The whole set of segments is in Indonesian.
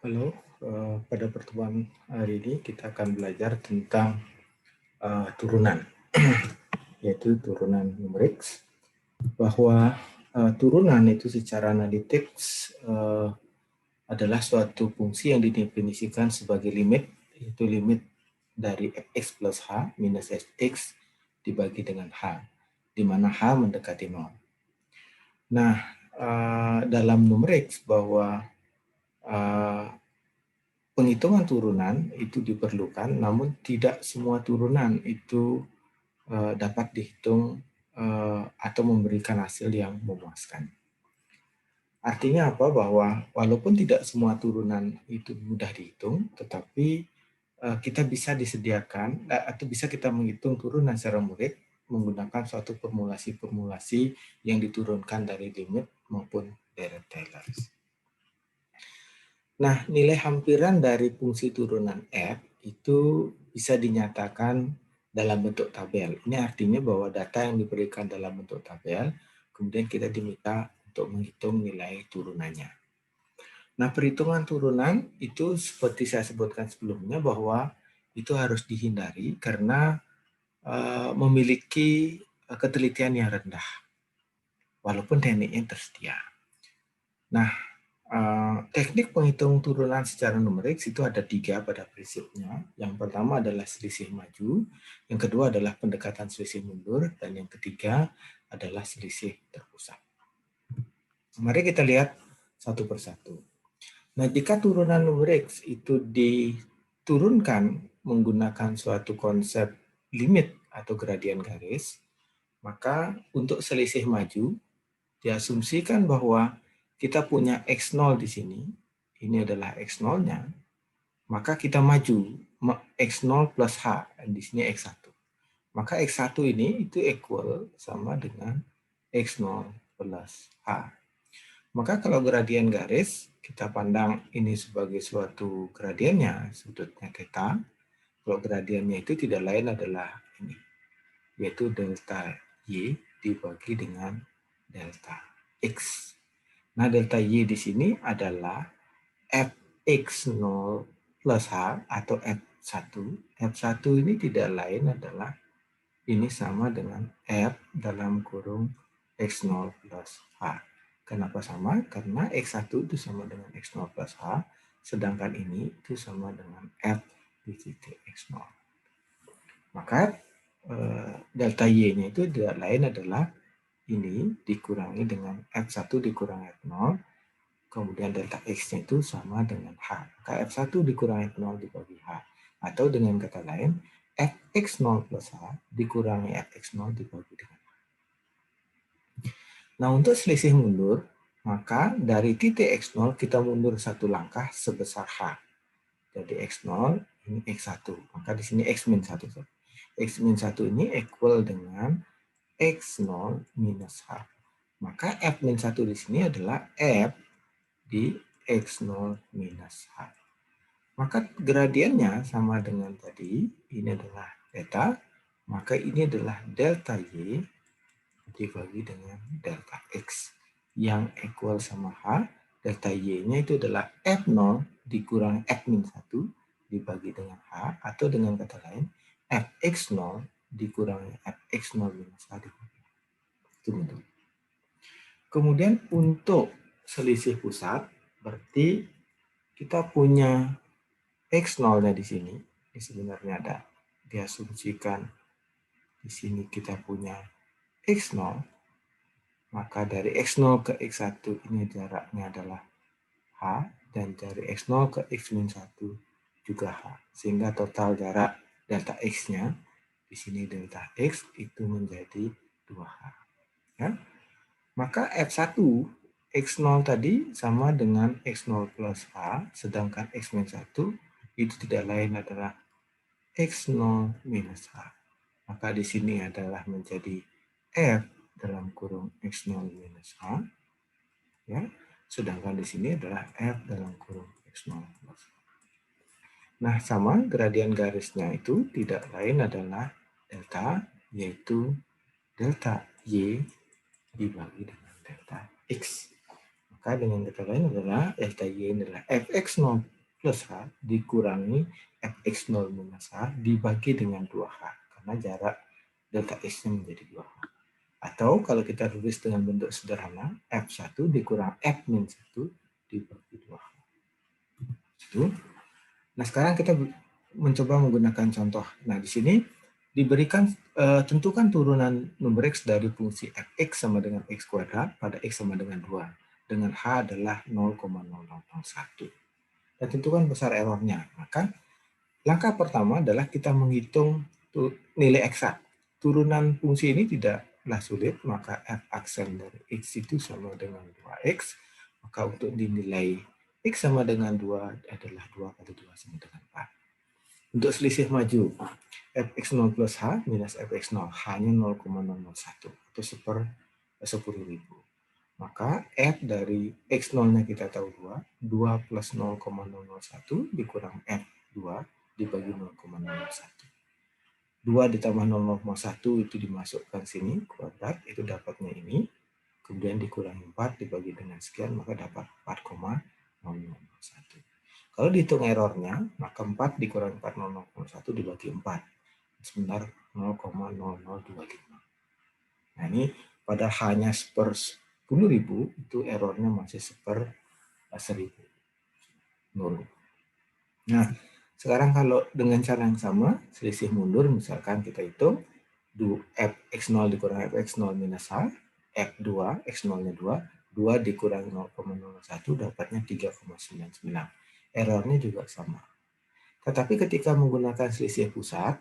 Halo, pada pertemuan hari ini kita akan belajar tentang turunan, yaitu turunan numerik. Bahwa turunan itu secara analitik adalah suatu fungsi yang didefinisikan sebagai limit, yaitu limit dari fx plus h minus fx dibagi dengan h, di mana h mendekati 0. Nah, dalam numerik bahwa penghitungan turunan itu diperlukan, namun tidak semua turunan itu dapat dihitung atau memberikan hasil yang memuaskan. Artinya apa? Bahwa walaupun tidak semua turunan itu mudah dihitung, tetapi kita bisa disediakan atau bisa kita menghitung turunan secara murid menggunakan suatu formulasi-formulasi yang diturunkan dari limit maupun dari Taylor. Nah, nilai hampiran dari fungsi turunan f itu bisa dinyatakan dalam bentuk tabel. Ini artinya bahwa data yang diberikan dalam bentuk tabel, kemudian kita diminta untuk menghitung nilai turunannya. Nah, perhitungan turunan itu seperti saya sebutkan sebelumnya bahwa itu harus dihindari karena memiliki ketelitian yang rendah, walaupun tekniknya tersedia. Nah, teknik penghitung turunan secara numerik itu ada 3 pada prinsipnya. Yang pertama adalah selisih maju, yang kedua adalah pendekatan selisih mundur, dan yang ketiga adalah selisih terpusat. Mari kita lihat satu persatu. Nah, jika turunan numerik itu diturunkan menggunakan suatu konsep limit atau gradien garis, maka untuk selisih maju diasumsikan bahwa kita punya X0 di sini, ini adalah X0-nya, maka kita maju X0 plus H, dan di sini X1. Maka X1 ini itu equal sama dengan X0 plus H. Maka kalau gradien garis, kita pandang ini sebagai suatu gradiennya, sudutnya theta. Kalau gradiennya itu tidak lain adalah ini, yaitu delta Y dibagi dengan delta X. Nah, delta Y di sini adalah Fx0 plus H atau F1. F1 ini tidak lain adalah ini sama dengan F dalam kurung X0 plus H. Kenapa sama? Karena X1 itu sama dengan X0 plus H, sedangkan ini itu sama dengan F di titik X0. Maka delta Y-nya itu tidak lain adalah ini dikurangi dengan F1 dikurangi F0, kemudian delta X-nya itu sama dengan H. Maka F1 dikurangi F0 dibagi H. Atau dengan kata lain, Fx0 plus H dikurangi Fx0 dibagi dengan H. Nah, untuk selisih mundur, maka dari titik X0 kita mundur satu langkah sebesar H. Jadi X0 ini X1. Maka di sini X-1. X-1 ini equal dengan X0 minus H. Maka F-1 di sini adalah F di X0 minus H. Maka gradiennya sama dengan tadi, ini adalah theta, maka ini adalah delta Y dibagi dengan delta X yang equal sama H. Delta Y-nya itu adalah F0 dikurang F-1 dibagi dengan H, atau dengan kata lain, Fx0 dikurangi Fx0 minus H dibagi H. Itu. Kemudian untuk selisih pusat, berarti kita punya X0-nya di sini. Ini sebenarnya ada diasumsikan di sini kita punya X0. Maka dari X0 ke X1 ini jaraknya adalah H, dan dari X0 ke X-1 juga H. Sehingga total jarak delta X-nya di sini delta X itu menjadi 2H. Ya. Maka F1 X0 tadi sama dengan X0 plus H, sedangkan X-1 itu tidak lain adalah X0 minus H. Maka di sini adalah menjadi F dalam kurung X0 minus H. Ya. Sedangkan di sini adalah F dalam kurung X0 plus H. Nah, sama gradien garisnya itu tidak lain adalah delta, yaitu delta Y dibagi dengan delta X. Maka dengan kata lain adalah delta Y ini adalah fx0 plus H dikurangi fx0 minus H dibagi dengan 2H. Karena jarak delta X-nya menjadi 2H. Atau kalau kita tulis dengan bentuk sederhana, F1 dikurang F-1 dibagi 2H. Itu. Nah, sekarang kita mencoba menggunakan contoh. Nah, di sini diberikan tentukan turunan number X dari fungsi Fx sama dengan X kuadrat pada X sama dengan 2. Dengan H adalah 0,0001. Dan tentukan besar errornya. Maka langkah pertama adalah kita menghitung nilai eksak. Turunan fungsi ini tidaklah sulit, maka f aksen dari X itu sama dengan 2X. Maka untuk dinilai X sama dengan 2 adalah 2 kali 2 sama dengan 4. Untuk selisih maju, fx0 plus H minus fx0, H-nya 0,001 atau 10.000. Maka F dari X0-nya kita tahu 2, 2 plus 0,001 dikurang F2 dibagi 0,01. 2 ditambah 0,1 itu dimasukkan sini, kuadrat, itu dapatnya ini. Kemudian dikurangi 4 dibagi dengan sekian, maka dapat 4,001. Kalau dihitung errornya, maka 4 dikurangi 4,001 dibagi 4. Sebentar 0,0025. Nah ini pada hanya 10.000 itu errornya masih 1/1000. Nol. Nah, sekarang kalau dengan cara yang sama, selisih mundur misalkan kita hitung fx0 dikurangi fx0 minus h, f2, x0-nya 2, 2 dikurangi 0,01 dapatnya 3,99. Errornya juga sama. Tetapi ketika menggunakan selisih pusat,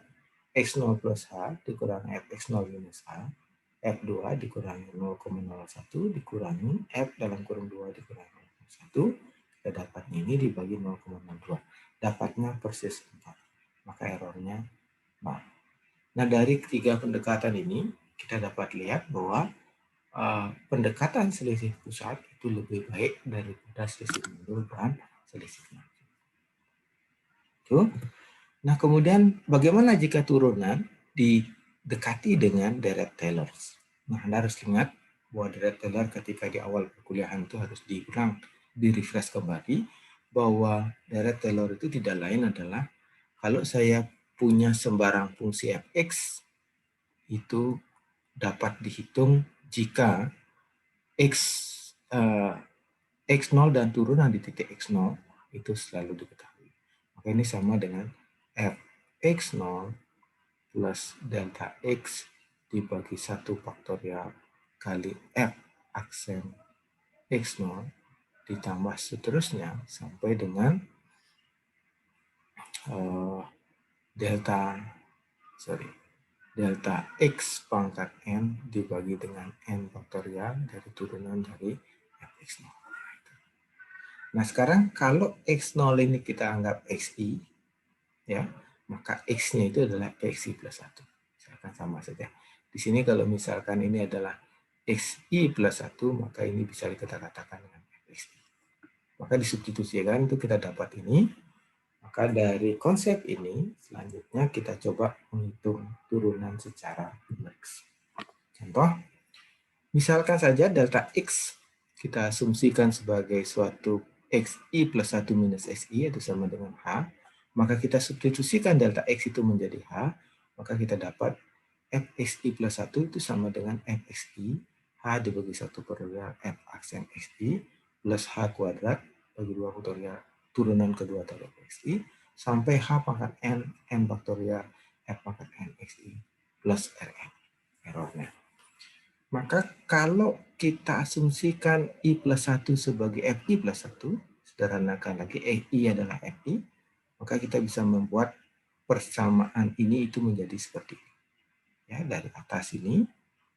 x0 plus h dikurangi fx0 minus h, F2 dikurangi 0,01 dikurangi F dalam kurung 2 dikurangi 0,1, kita dapat ini dibagi 0,02. Dapatnya persis 4. Maka errornya 0. Nah, dari ketiga pendekatan ini, kita dapat lihat bahwa pendekatan selisih pusat itu lebih baik daripada selisih mundur dan selisih maju. Itu. Nah, kemudian bagaimana jika turunan didekati dengan deret Taylor? Nah, Anda harus ingat bahwa deret Taylor ketika di awal perkuliahan itu harus diulang, di-refresh kembali, bahwa deret Taylor itu tidak lain adalah kalau saya punya sembarang fungsi fx, itu dapat dihitung jika x0 dan turunan di titik x0 itu selalu diketahui. Maka ini sama dengan fx0 plus delta x dibagi 1 faktorial kali f aksen x0 ditambah seterusnya sampai dengan delta x pangkat n dibagi dengan n faktorial dari turunan dari fx0. Nah, sekarang kalau x0 ini kita anggap xi, ya, maka x-nya itu adalah xi plus 1. Misalkan sama saja. Di sini kalau misalkan ini adalah xi plus 1, maka ini bisa kita katakan dengan fxi. Maka disubstitusikan itu kita dapat ini. Maka dari konsep ini, selanjutnya kita coba menghitung turunan secara kompleks. Contoh, misalkan saja delta x kita asumsikan sebagai suatu xi plus 1 minus xi, itu sama dengan h. Maka kita substitusikan delta x itu menjadi h, maka kita dapat fxi plus 1 itu sama dengan fxi, h dibagi 1 faktorial f aksen xi, plus h kuadrat bagi 2 faktorial turunan kedua dari fxi, sampai h pangkat n, n faktorial f pangkat n xi, plus rn, errornya. Maka kalau kita asumsikan I plus 1 sebagai FI plus 1, sederhanakan lagi, I adalah FI, maka kita bisa membuat persamaan ini itu menjadi seperti ini. Ya, dari atas ini,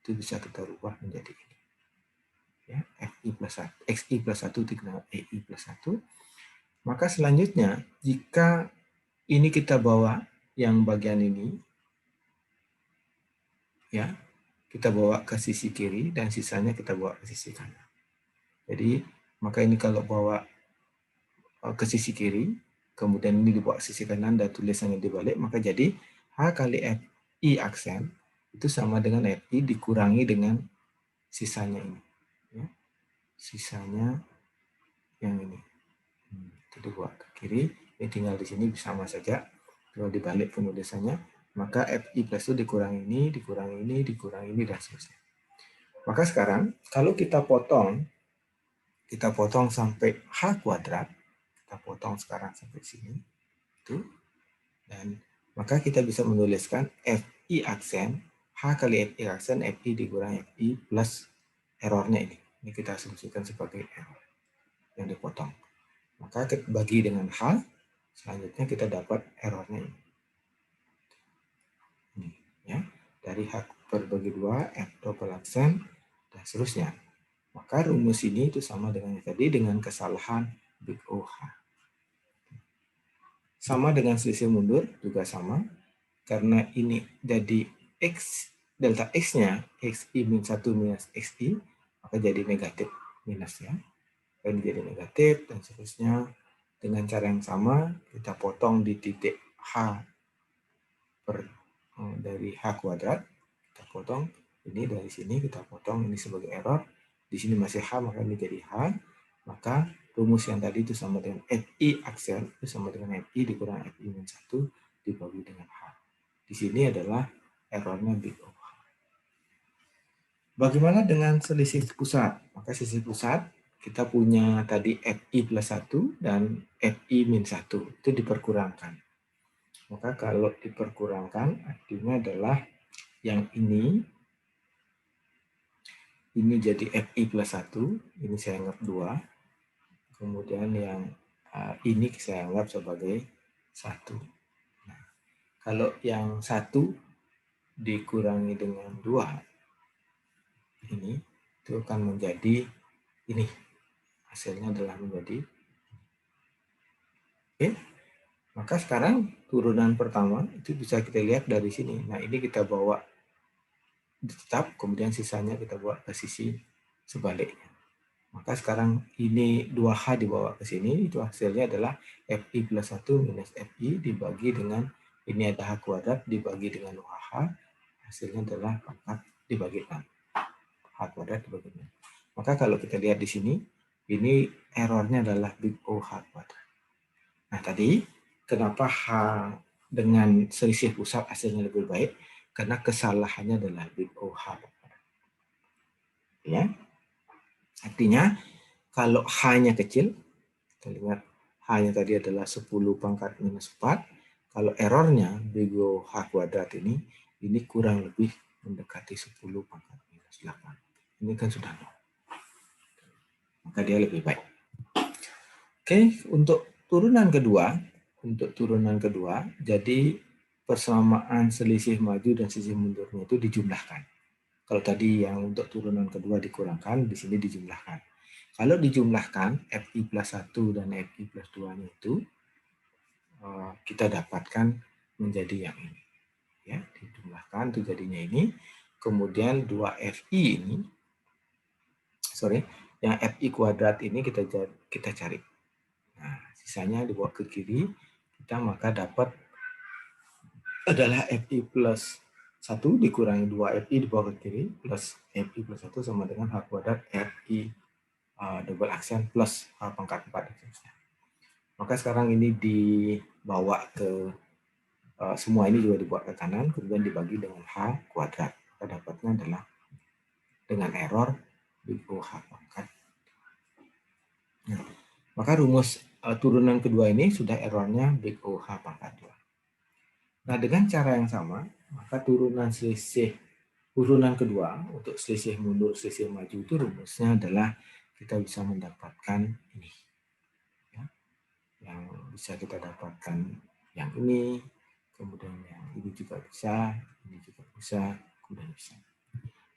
itu bisa kita rubah menjadi ini. Ya, FI plus 1, XI plus 1 dikenal EI plus 1. Maka selanjutnya, jika ini kita bawa yang bagian ini, ya, kita bawa ke sisi kiri dan sisanya kita bawa ke sisi kanan. Jadi, maka ini kalau bawa ke sisi kiri, kemudian ini dibawa ke sisi kanan dan tulisannya dibalik, maka jadi H kali FI aksen itu sama dengan FI dikurangi dengan sisanya ini. Ya. Sisanya yang ini. Itu dibawa ke kiri, ini tinggal di sini sama saja. Kalau dibalik penulisannya, maka FI plus itu dikurangi ini, dan seterusnya. Maka sekarang, kalau kita potong sampai H kuadrat, kita potong sekarang sampai sini, itu, dan maka kita bisa menuliskan FI aksen, H kali FI aksen, FI dikurangi FI plus errornya ini. Ini kita asumsikan sebagai error yang dipotong. Maka kita bagi dengan H, selanjutnya kita dapat errornya ini. Ya, dari H berbagi 2, F double aksen, dan seterusnya. Maka rumus ini itu sama dengan yang tadi, dengan kesalahan big OH. Sama dengan selisih mundur, juga sama. Karena ini jadi X, delta X-nya, XI min 1 minus XI, maka jadi negatif minusnya. Ini jadi negatif, dan seterusnya. Dengan cara yang sama, kita potong di titik H dari H kuadrat, kita potong ini dari sini, kita potong ini sebagai error, di sini masih H, maka ini jadi H, maka rumus yang tadi itu sama dengan FI aksen, itu sama dengan FI dikurang FI min 1 dibagi dengan H. Di sini adalah errornya big O. Bagaimana dengan selisih pusat? Maka selisih pusat, kita punya tadi FI plus 1 dan FI min 1, itu diperkurangkan. Maka kalau diperkurangkan, artinya adalah yang ini jadi FI plus 1, ini saya anggap 2. Kemudian yang ini saya anggap sebagai 1. Nah, kalau yang 1 dikurangi dengan 2, ini itu akan menjadi ini. Hasilnya adalah menjadi. Oke. Maka sekarang turunan pertama itu bisa kita lihat dari sini. Nah, ini kita bawa tetap, kemudian sisanya kita bawa ke sisi sebaliknya. Maka sekarang ini 2H dibawa ke sini, itu hasilnya adalah FI plus 1 minus FI dibagi dengan, ini ada H kuadrat dibagi dengan 2H, hasilnya adalah pangkat dibagi 6. H kuadrat dibagi 6. Maka kalau kita lihat di sini, ini errornya adalah big O H kuadrat. Nah tadi, kenapa H dengan selisih pusat hasilnya lebih baik? Karena kesalahannya adalah big O H kuadrat. Ya. Artinya, kalau H-nya kecil, kita lihat H-nya tadi adalah 10 pangkat minus 4. Kalau errornya, big O H kuadrat ini kurang lebih mendekati 10 pangkat minus 8. Ini kan sudah 0. Maka dia lebih baik. Oke, untuk turunan kedua, jadi persamaan selisih maju dan selisih mundurnya itu dijumlahkan. Kalau tadi yang untuk turunan kedua dikurangkan, di sini dijumlahkan. Kalau dijumlahkan, FI plus 1 dan FI plus 2-nya itu, kita dapatkan menjadi yang ini. Ya, dijumlahkan itu jadinya ini. Kemudian 2FI ini, yang FI kuadrat ini kita cari. Nah, sisanya dibawa ke kiri, kita maka dapat adalah FI plus 1 dikurangi 2FI dibawa ke kiri, plus FI plus 1 sama dengan H kuadrat FI double aksen plus H pangkat 4. Maka sekarang ini dibawa ke, semua ini juga dibawa ke kanan, kemudian dibagi dengan H kuadrat. Maka dapatnya adalah dengan error big O H pangkat. Nah, maka rumus turunan kedua ini sudah errornya big O H pangkat 2. Nah, dengan cara yang sama, maka turunan kedua untuk selisih mundur, selisih maju itu rumusnya adalah kita bisa mendapatkan ini. Ya. Yang bisa kita dapatkan yang ini, kemudian yang ini juga bisa, ini juga bisa, kemudian bisa.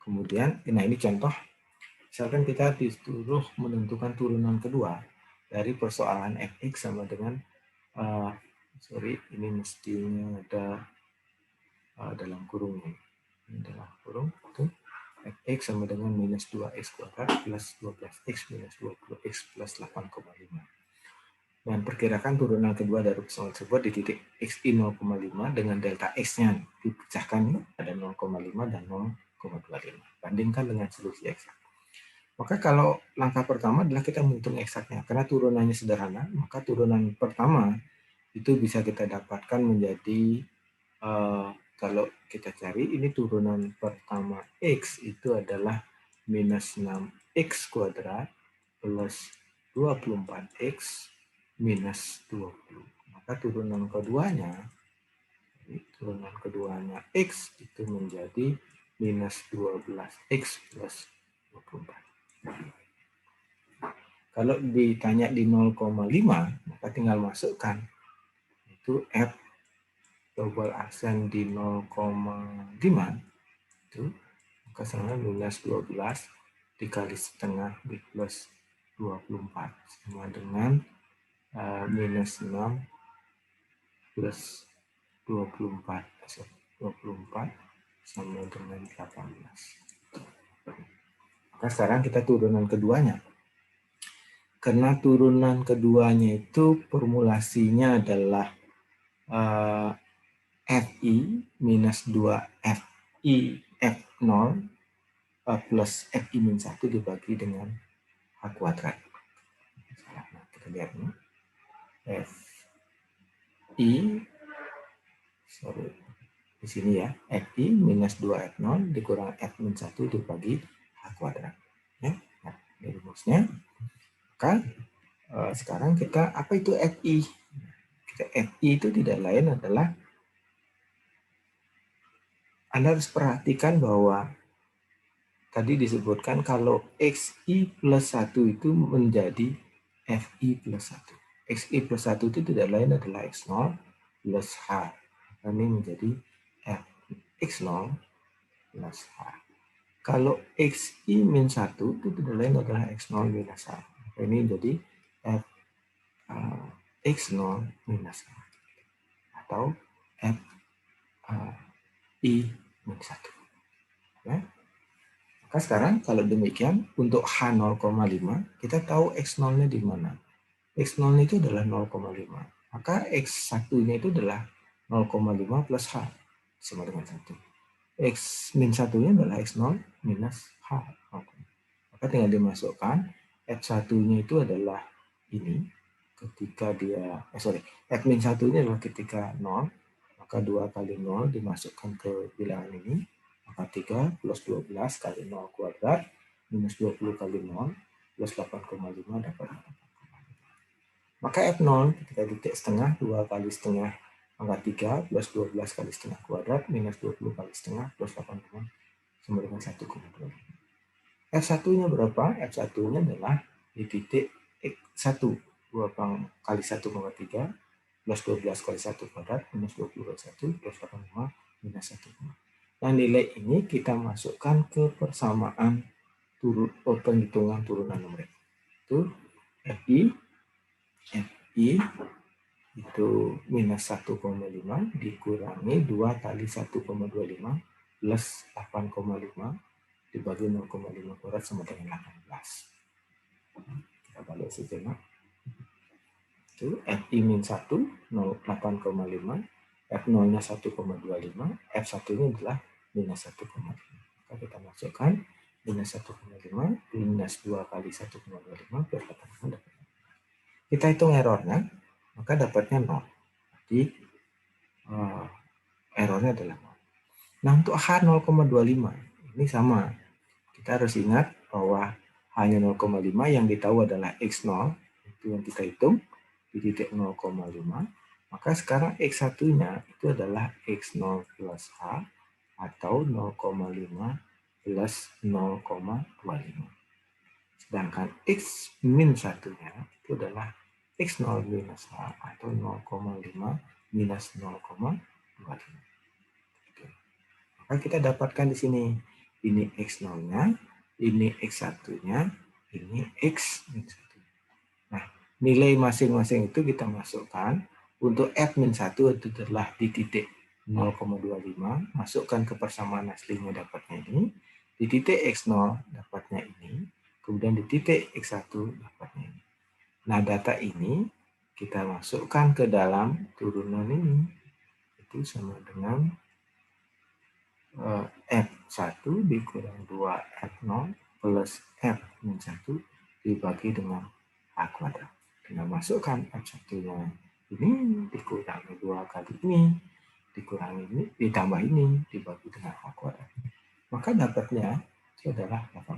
Kemudian, nah ini contoh, misalkan kita disuruh menentukan turunan kedua dari persoalan fx sama dengan, ini mestinya ada dalam kurung ini. Dalam kurung itu fx sama dengan minus 2x kuadrat plus 12x minus 20x plus 8,5. Dan perkirakan turunan kedua dari persoalan tersebut di titik xi 0,5 dengan delta x-nya dipecahkan ada 0,5 dan 0,25. Bandingkan dengan selisih x. Maka kalau langkah pertama adalah kita menghitung eksaknya. Karena turunannya sederhana, maka turunan pertama itu bisa kita dapatkan menjadi, kalau kita cari, ini turunan pertama X itu adalah minus 6X kuadrat plus 24X minus 20. Maka turunan keduanya X itu menjadi minus 12X plus 24. Kalau ditanya di 0,5, maka tinggal masukkan. Itu F double aksen di 0,5, itu maka sama minus 12 dikali setengah di plus 24 sama dengan minus 6 plus 24 sama dengan 18. Maka sekarang kita turunan keduanya. Karena turunan keduanya itu formulasinya adalah Fi minus 2Fi F0 plus Fi min 1 dibagi dengan H kuadrat. Nah, kita lihat ini. Di sini ya, Fi minus 2F0 dikurang F min 1 dibagi H kuadrat. Ya, nah, ini rumusnya. Maka sekarang kita, apa itu Fi? Fi itu tidak lain adalah, Anda harus perhatikan bahwa tadi disebutkan kalau Xi plus 1 itu menjadi Fi plus 1. Xi plus 1 itu tidak lain adalah X0 plus H. Ini menjadi X0 plus H. Kalau Xi min 1 itu tidak lain adalah X0 minus H. Ini menjadi X0 minus H. Atau Fi min 1. Ya. Maka sekarang kalau demikian, untuk H 0,5, kita tahu X0-nya di mana. X0 itu adalah 0,5. Maka X1-nya itu adalah 0,5 plus H sama dengan 1. X min 1-nya adalah X0 minus H. Maka tinggal dimasukkan, F1-nya itu adalah ini, ketika dia, F min 1-nya adalah ketika 0, maka 2 kali 0 dimasukkan ke bilangan ini, maka 3 plus 12 kali 0 kuadrat, minus 20 kali 0, plus 8,5 dapat 4. Maka F0 ketika titik setengah, 2 kali setengah pangkat 3, plus 12 kali setengah kuadrat, minus 20 kali setengah, plus 8,5, sama dengan 1,25. F1-nya berapa? F1-nya adalah di titik X1. 2 kali 1,3 plus 12 kali 1 kuadrat minus 20 kali 1 plus 8,5 minus 1. Nah, nilai ini kita masukkan ke persamaan penghitungan turunan numerik. Itu Fi itu minus 1,5 dikurangi 2 kali 1,25 plus 8,5 dibagi 0,5 kuadrat sama dengan 18. Kita balik sejenak. Itu Fi min 1, 8,5, F0-nya 1,25, F1-nya adalah minus 1,5. Maka kita masukkan minus 1,5, minus 2 kali 1,25, plus 8,5 dapat. Kita hitung errornya, maka dapatnya 0. Jadi errornya adalah 0. Nah, untuk H 0,25, ini sama. Kita harus ingat bahwa hanya 0,5 yang ditahu adalah X0, itu yang kita hitung di titik 0,5. Maka sekarang X1-nya itu adalah X0 plus H atau 0,5 plus 0,25. Sedangkan X min 1-nya itu adalah X0 minus H atau 0,5 minus 0,25. Maka kita dapatkan di sini. Ini X0-nya, ini X1-nya, ini X min 1. Nah, nilai masing-masing itu kita masukkan. Untuk F min 1 itu adalah di titik 0,25, masukkan ke persamaan aslinya dapatnya ini. Di titik X0 dapatnya ini, kemudian di titik X1 dapatnya ini. Nah, data ini kita masukkan ke dalam turunan ini. Itu sama dengan F1 dikurang 2 F0 plus F min 1 dibagi dengan H kuadrat. Dengan masukkan F1-nya ini dikurangi 2 kali ini, dikurangi ini, ditambah ini, dibagi dengan H kuadrat. Maka dapatnya itu adalah 18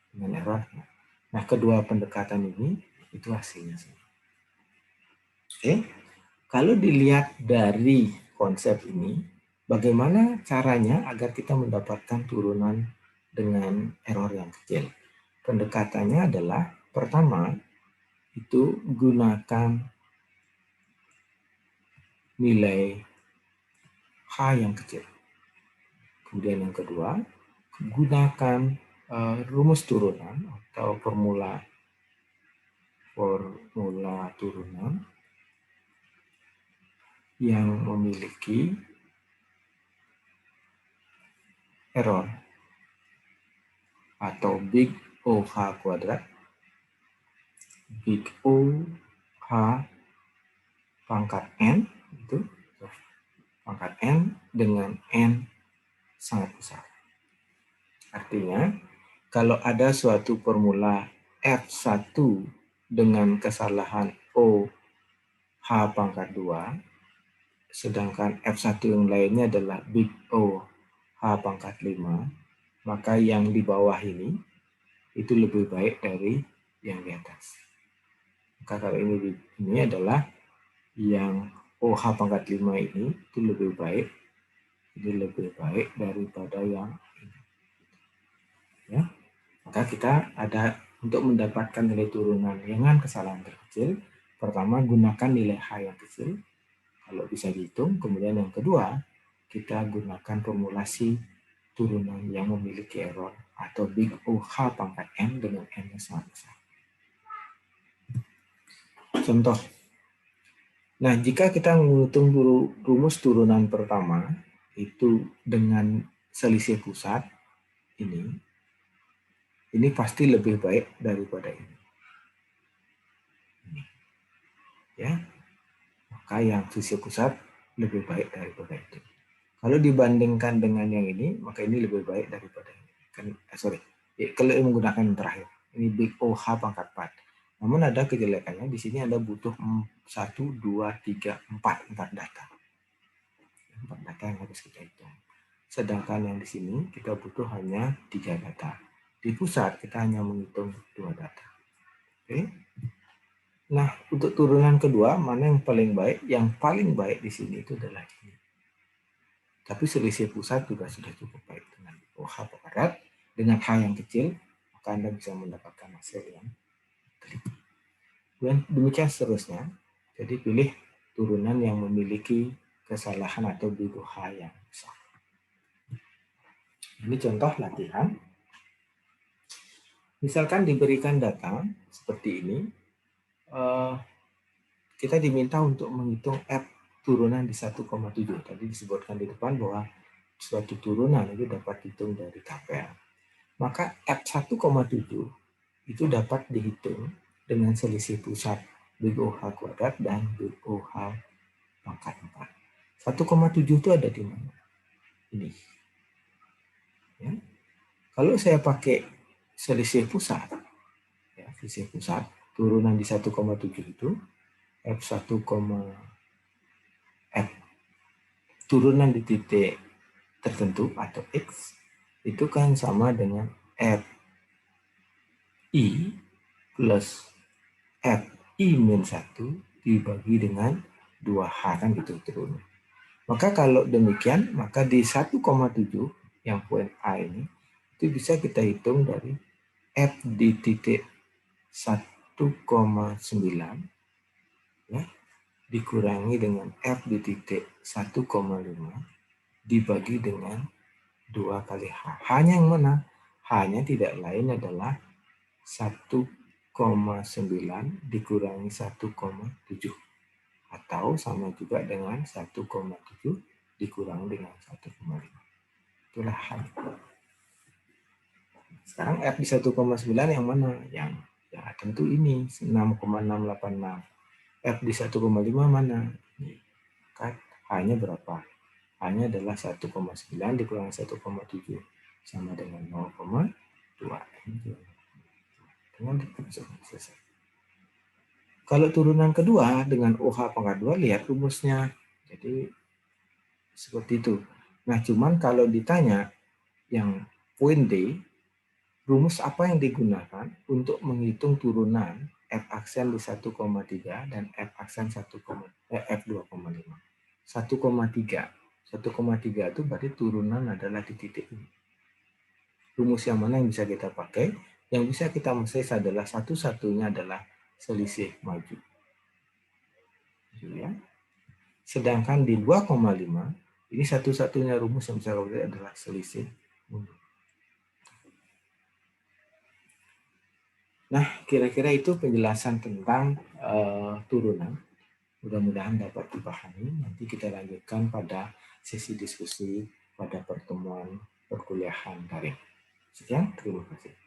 dengan errornya. Nah, kedua pendekatan ini itu hasilnya. Oke, kalau dilihat dari konsep ini, bagaimana caranya agar kita mendapatkan turunan dengan error yang kecil? Pendekatannya adalah pertama itu gunakan nilai H yang kecil. Kemudian yang kedua, gunakan rumus turunan atau formula turunan yang memiliki error atau big OH kuadrat, big OH pangkat N, itu pangkat N dengan N sangat besar. Artinya, kalau ada suatu formula F1 dengan kesalahan OH pangkat 2, sedangkan F1 yang lainnya adalah big OH pangkat 5, maka yang di bawah ini itu lebih baik dari yang di atas. Maka kalau ini adalah yang OH pangkat 5 ini itu lebih baik daripada yang ini. Ya. Maka kita ada untuk mendapatkan nilai turunan dengan kesalahan terkecil, pertama gunakan nilai H yang kecil, kalau bisa dihitung. Kemudian yang kedua, kita gunakan formulasi turunan yang memiliki error atau big OH pangkat N dengan N yang sangat besar. Contoh. Nah, jika kita menghitung rumus turunan pertama, itu dengan selisih pusat, ini pasti lebih baik daripada ini. Ya, maka yang selisih pusat lebih baik daripada itu. Kalau dibandingkan dengan yang ini, maka ini lebih baik daripada ini. Kalau menggunakan yang terakhir, ini big OH pangkat 4. Namun ada kejelekannya, di sini Anda butuh 1, 2, 3, 4 data. 4 data yang harus kita hitung. Sedangkan yang di sini kita butuh hanya 3 data. Di pusat kita hanya menghitung 2 data. Oke. Nah, untuk turunan kedua, mana yang paling baik? Yang paling baik di sini itu adalah ini. Tapi selisih pusat juga sudah cukup baik dengan OH kuadrat. Dengan H yang kecil, maka Anda bisa mendapatkan hasil yang teliti. Dan demikian seterusnya. Jadi pilih turunan yang memiliki kesalahan atau big OH yang besar. Ini contoh latihan. Misalkan diberikan data seperti ini, kita diminta untuk menghitung F turunan di 1,7. Tadi disebutkan di depan bahwa suatu turunan itu dapat dihitung dari tabel. Maka F1,7 itu dapat dihitung dengan selisih pusat big OH kuadrat dan big OH pangkat 4. 1,7 itu ada di mana? Ini. Ya. Kalau saya pakai selisih pusat, ya, selisih pusat, turunan di 1,7 itu, F1, F turunan di titik tertentu atau X, itu kan sama dengan Fi plus Fi min 1 dibagi dengan 2H, kan gitu turun. Maka kalau demikian, maka di 1,7 yang poin A ini, itu bisa kita hitung dari F di titik 1,9 ya, dikurangi dengan F di titik 1,5 dibagi dengan 2 kali H. H-nya yang mana? H-nya tidak lain adalah 1,9 dikurangi 1,7. Atau sama juga dengan 1,7 dikurang dengan 1,5. Itulah H. Sekarang F di 1,9 yang mana? Yang ya tentu ini 6,686. F di 1,5 mana? Kan H-nya berapa? H-nya adalah 1,9 dikurangi 1,7 sama dengan 0,5. Dengan selesai. Kalau turunan kedua dengan OH pangkat 2, lihat rumusnya. Jadi seperti itu. Nah, cuman kalau ditanya yang poin D, rumus apa yang digunakan untuk menghitung turunan F aksen di 1,3 dan F aksen F2,5. 1,3. 1,3 itu berarti turunan adalah di titik ini. Rumus yang mana yang bisa kita pakai? Yang bisa kita mesej adalah satu-satunya adalah selisih maju. Ya. Sedangkan di 2,5, ini satu-satunya rumus yang bisa kita pakai adalah selisih mundur. Nah, kira-kira itu penjelasan tentang turunan. Mudah-mudahan dapat dipahami. Nanti kita lanjutkan pada sesi diskusi pada pertemuan perkuliahan daring. Sekian, terima kasih.